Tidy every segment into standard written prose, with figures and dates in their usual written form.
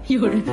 有人。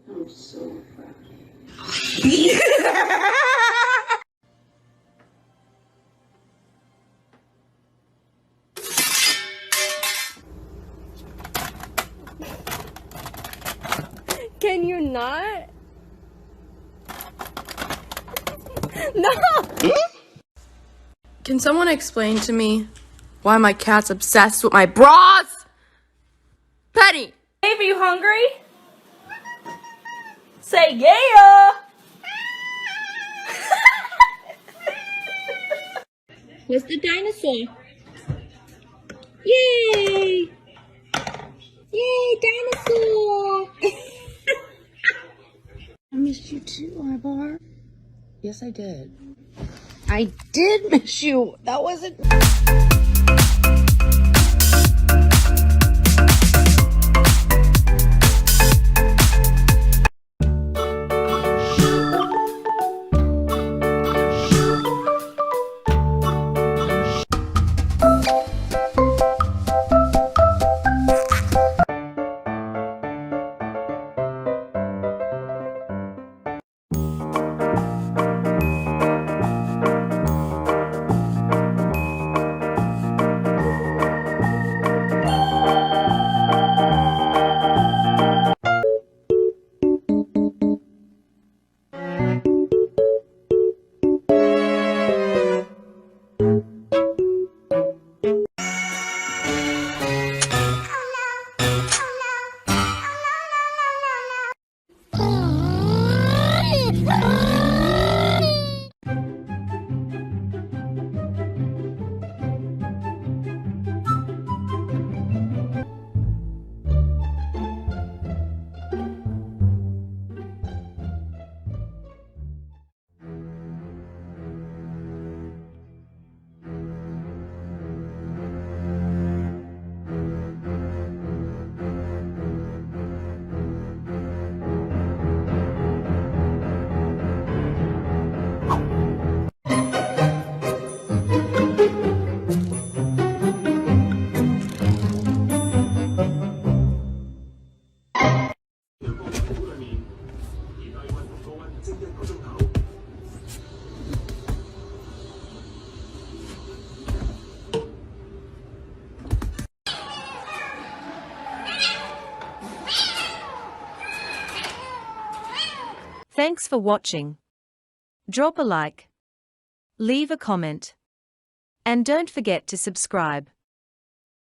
I'm so proud. Can you not? No! Can someone explain to me why my cat's obsessed with my bras? Penny! Dave, are you hungry? Say yeah! Where's the dinosaur? Yay! Yay, dinosaur! I missed you too, Ibar. Yes, I did. I did miss you. That wasn't... Thanks for watching. Drop a like, leave a comment, and don't forget to subscribe.